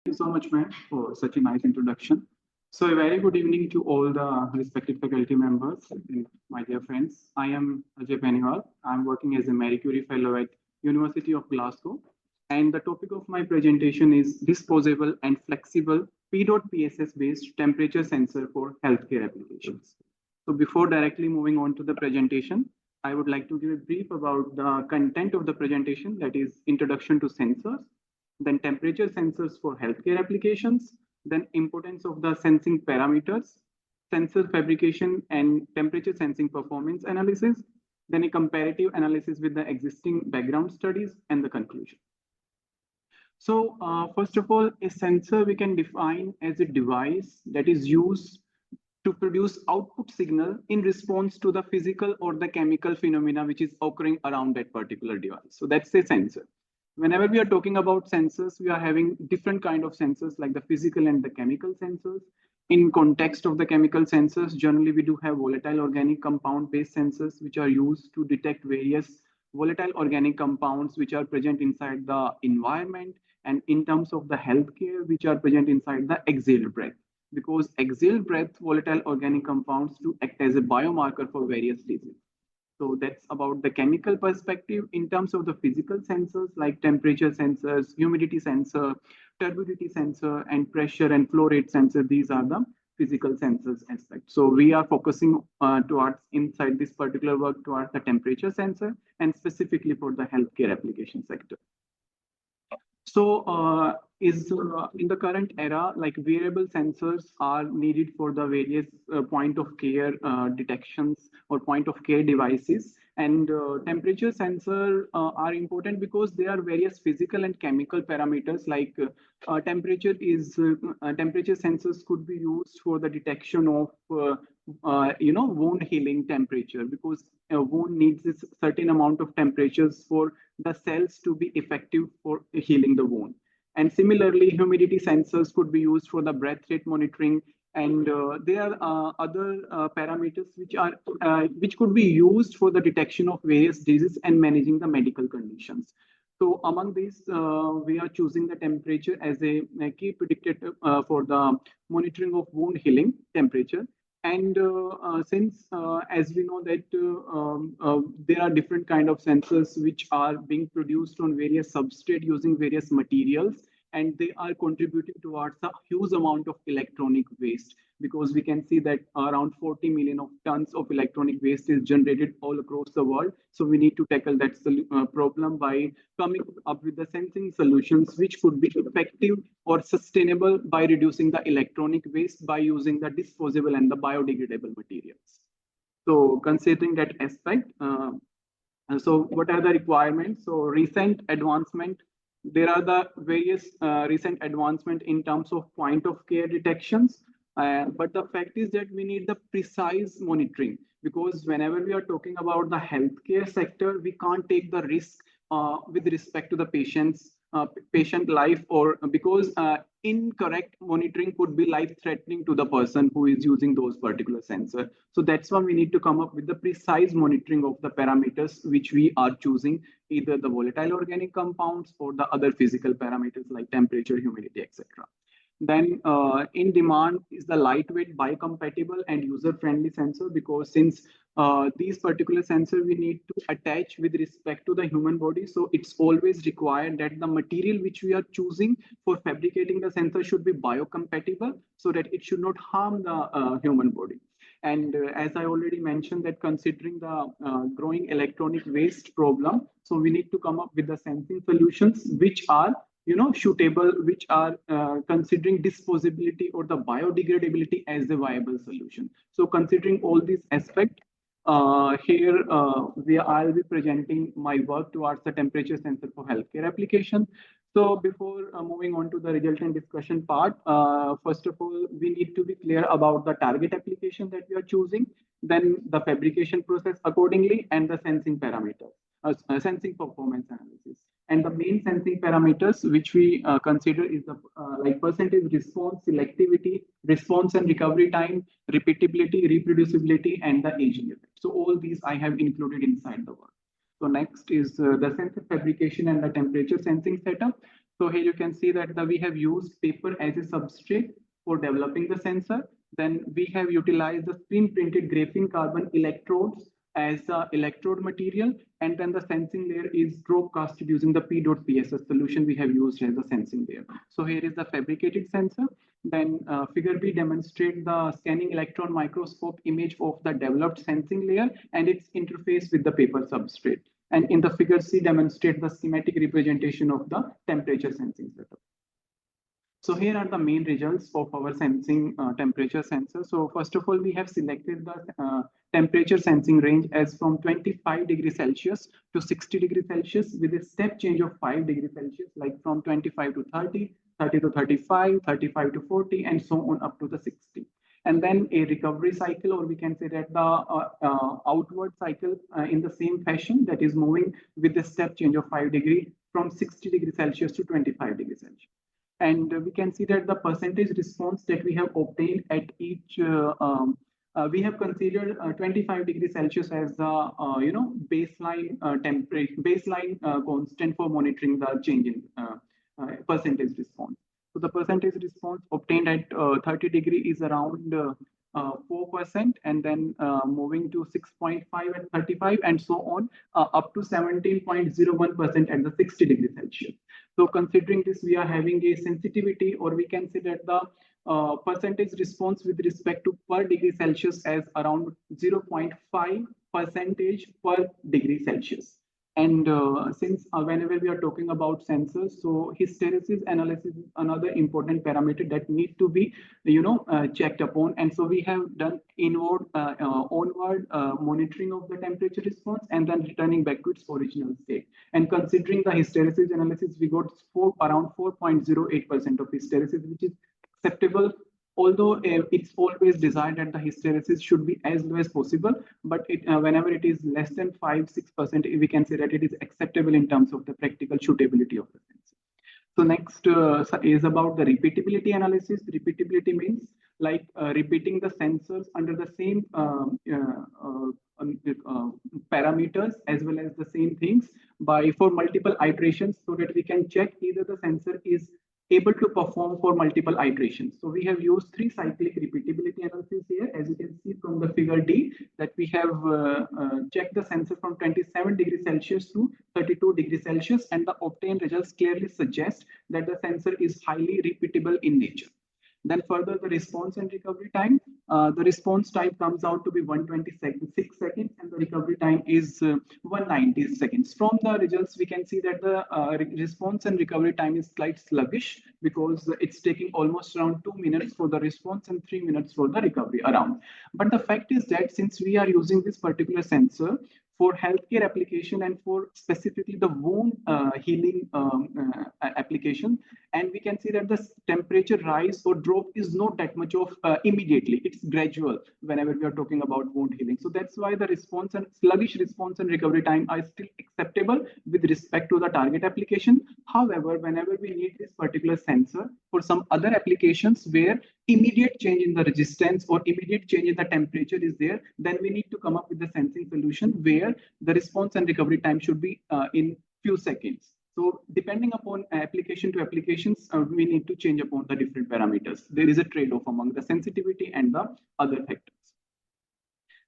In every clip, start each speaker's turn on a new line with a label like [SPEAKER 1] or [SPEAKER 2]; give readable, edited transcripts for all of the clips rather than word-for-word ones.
[SPEAKER 1] Thank you so much, ma'am, for such a nice introduction. So, a very good evening to all the respected faculty members and my dear friends. I am Ajay Beniwal. I'm working as a Marie Curie Fellow at University of Glasgow. And the topic of my presentation is disposable and flexible PEDOT PSS-based temperature sensor for healthcare applications. So, before directly moving on to the presentation, I would like to give a brief about the content of the presentation, that is introduction to sensors, then temperature sensors for healthcare applications, then importance of the sensing parameters, sensor fabrication and temperature sensing performance analysis, then a comparative analysis with the existing background studies, and the conclusion. So first of all, a sensor we can define as a device that is used to produce output signal in response to the physical or the chemical phenomena which is occurring around that particular device. So that's a sensor. Whenever we are talking about sensors, we are having different kind of sensors like the physical and the chemical sensors. In context of the chemical sensors, generally we do have volatile organic compound based sensors which are used to detect various volatile organic compounds which are present inside the environment, and in terms of the healthcare which are present inside the exhaled breath, because exhaled breath volatile organic compounds to act as a biomarker for various diseases. So that's about the chemical perspective. In terms of the physical sensors like temperature sensors, humidity sensor, turbidity sensor, and pressure and flow rate sensor, these are the physical sensors aspect. So we are focusing towards inside this particular work towards the temperature sensor and specifically for the healthcare application sector. So in the current era, like wearable sensors are needed for the various point of care detections or point of care devices. And temperature sensor are important because there are various physical and chemical parameters like temperature sensors could be used for the detection of wound healing temperature, because a wound needs a certain amount of temperatures for the cells to be effective for healing the wound. And similarly, humidity sensors could be used for the breath rate monitoring, and there are other parameters which could be used for the detection of various diseases and managing the medical conditions. So among these, we are choosing the temperature as a key predictor for the monitoring of wound healing temperature. And since, as we know that there are different kind of sensors which are being produced on various substrate using various materials, and they are contributing towards a huge amount of electronic waste, because we can see that around 40 million of tons of electronic waste is generated all across the world. So we need to tackle that problem by coming up with the sensing solutions which could be effective or sustainable by reducing the electronic waste by using the disposable and the biodegradable materials. So considering that aspect, so what are the requirements? So recent advancement, there are the various recent advancement in terms of point of care detections. But the fact is that we need the precise monitoring, because whenever we are talking about the healthcare sector, we can't take the risk with respect to the patient life, or because incorrect monitoring could be life-threatening to the person who is using those particular sensors. So that's why we need to come up with the precise monitoring of the parameters which we are choosing, either the volatile organic compounds or the other physical parameters like temperature, humidity, etc. Then in demand is the lightweight, biocompatible, and user-friendly sensor, because since these particular sensors we need to attach with respect to the human body, so it's always required that the material which we are choosing for fabricating the sensor should be biocompatible, so that it should not harm the human body. And as I already mentioned, that considering the growing electronic waste problem, so we need to come up with the sensing solutions which are suitable, which are considering disposability or the biodegradability as a viable solution. So considering all these aspects, here I'll be presenting my work towards the temperature sensor for healthcare application. So before moving on to the result and discussion part, first of all, we need to be clear about the target application that we are choosing, then the fabrication process accordingly, and the sensing parameters, sensing performance analysis. And the main sensing parameters which we consider is the like percentage response, selectivity, response and recovery time, repeatability, reproducibility, and the aging effect. So all these I have included inside the work. So next is the sensor fabrication and the temperature sensing setup. So here you can see that we have used paper as a substrate for developing the sensor. Then we have utilized the screen printed graphene carbon electrodes as the electrode material, and then the sensing layer is drop casted using the PEDOT PSS solution we have used as the sensing layer. So here is the fabricated sensor. Then figure B demonstrate the scanning electron microscope image of the developed sensing layer and its interface with the paper substrate. And in the figure C demonstrate the schematic representation of the temperature sensing setup. So here are the main results of our sensing temperature sensor. So first of all, we have selected the temperature sensing range as from 25 degrees Celsius to 60 degrees Celsius with a step change of 5 degrees Celsius, like from 25 to 30, 30 to 35, 35 to 40, and so on up to the 60. And then a recovery cycle, or we can say that the outward cycle in the same fashion, that is moving with a step change of 5 degrees from 60 degrees Celsius to 25 degrees Celsius. And we can see that the percentage response that we have obtained at each, we have considered 25 degrees Celsius as the baseline temperature, baseline constant for monitoring the change in percentage response. So the percentage response obtained at 30 degree is around 4%, and then moving to 6.5 at 35, and so on up to 17.01% at the 60 degrees Celsius. So considering this, we are having a sensitivity, or we can say that the percentage response with respect to per degree Celsius as around 0.5 percentage per degree Celsius. And since whenever we are talking about sensors, so hysteresis analysis is another important parameter that need to be, checked upon. And so we have done inward, onward monitoring of the temperature response, and then returning back to its original state. And considering the hysteresis analysis, we got around 4.08% of hysteresis, which is acceptable. Although it's always desired that the hysteresis should be as low as possible, but whenever it is less than 5-6%, we can say that it is acceptable in terms of the practical suitability of the sensor. So next is about the repeatability analysis. Repeatability means like repeating the sensors under the same parameters as well as the same things for multiple iterations, so that we can check either the sensor is able to perform for multiple iterations. So we have used 3 cyclic repeatability analysis here, as you can see from the figure D, that we have checked the sensor from 27 degrees Celsius to 32 degrees Celsius, and the obtained results clearly suggest that the sensor is highly repeatable in nature. Then further, the response and recovery time. The response time comes out to be 126 seconds, and the recovery time is 190 seconds. From the results, we can see that the response and recovery time is slightly sluggish, because it's taking almost around 2 minutes for the response and 3 minutes for the recovery around. But the fact is that since we are using this particular sensor for healthcare application and for specifically the wound healing application, and we can see that the temperature rise or drop is not that much of immediately. It's gradual whenever we are talking about wound healing. So that's why the response and sluggish response and recovery time are still acceptable with respect to the target application. However, whenever we need this particular sensor for some other applications where immediate change in the resistance or immediate change in the temperature is there, then we need to come up with the sensing solution where the response and recovery time should be in few seconds. So depending upon application to applications, we need to change upon the different parameters. There is a trade-off among the sensitivity and the other factors.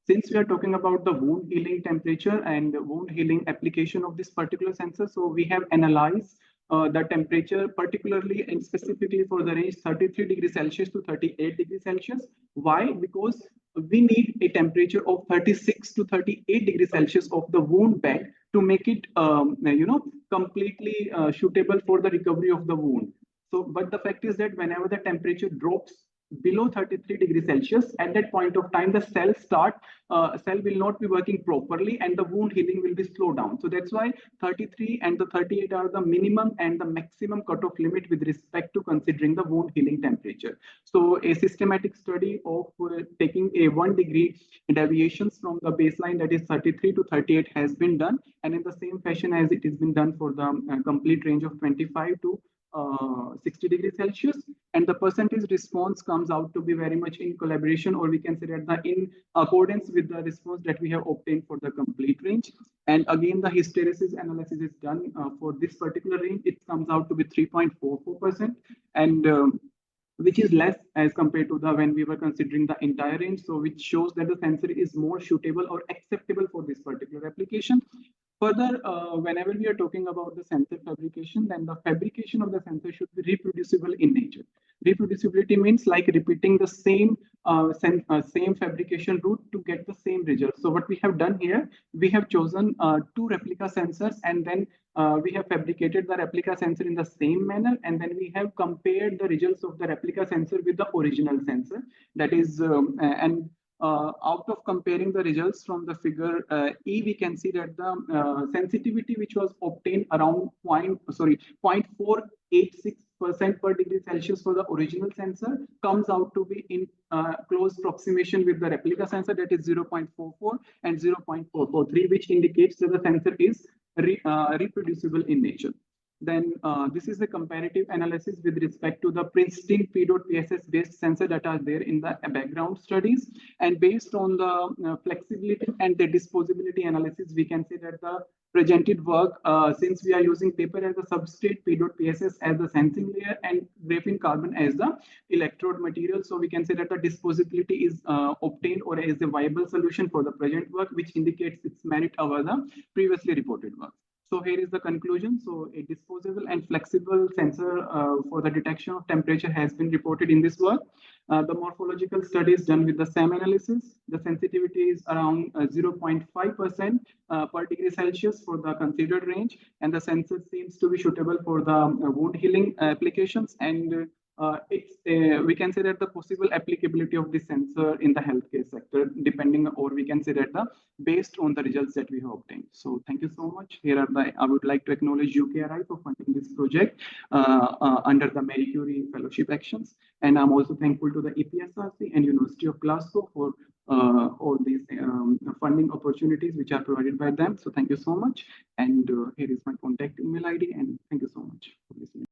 [SPEAKER 1] Since we are talking about the wound healing temperature and wound healing application of this particular sensor, so we have analyzed the temperature, particularly and specifically for the range 33 degrees Celsius to 38 degrees Celsius. Why? Because we need a temperature of 36 to 38 degrees Celsius of the wound bed to make it, completely suitable for the recovery of the wound. So, but the fact is that whenever the temperature drops below 33 degrees Celsius, at that point of time, the cell will not be working properly and the wound healing will be slowed down. So that's why 33 and the 38 are the minimum and the maximum cutoff limit with respect to considering the wound healing temperature. So a systematic study of taking a 1 degree deviations from the baseline, that is 33 to 38, has been done. And in the same fashion as it has been done for the complete range of 25 to 60 degrees Celsius. and the percentage response comes out to be very much in collaboration, or we can say that in accordance with the response that we have obtained for the complete range. And again, the hysteresis analysis is done for this particular range. It comes out to be 3.44%, and which is less as compared to the when we were considering the entire range. So which shows that the sensor is more suitable or acceptable for this particular application. Further, whenever we are talking about the sensor fabrication, then the fabrication of the sensor should be reproducible in nature. Reproducibility means like repeating the same fabrication route to get the same result. So what we have done here, we have chosen two replica sensors, and then we have fabricated the replica sensor in the same manner, and then we have compared the results of the replica sensor with the original sensor. That is, out of comparing the results from the figure E, we can see that the sensitivity which was obtained around 0.486% per degree Celsius for the original sensor comes out to be in close approximation with the replica sensor, that is 0.44 and 0.443, which indicates that the sensor is reproducible in nature. Then this is the comparative analysis with respect to the Princeton PEDOT PSS-based sensor that are there in the background studies. And based on the flexibility and the disposability analysis, we can say that the presented work, since we are using paper as a substrate, PEDOT PSS as the sensing layer, and graphene carbon as the electrode material, so we can say that the disposability is obtained or is a viable solution for the present work, which indicates its merit over the previously reported work. So here is the conclusion. So a disposable and flexible sensor for the detection of temperature has been reported in this work. The morphological studies done with the SAM analysis, the sensitivity is around 0.5% per degree Celsius for the considered range, and the sensor seems to be suitable for the wound healing applications, and we can say that the possible applicability of this sensor in the healthcare sector, depending, or we can say that based on the results that we have obtained. So thank you so much. Here are I would like to acknowledge UKRI for funding this project under the Marie Curie Fellowship Actions, and I'm also thankful to the EPSRC and University of Glasgow for all these funding opportunities which are provided by them. So thank you so much, and here is my contact email ID, and thank you so much for listening.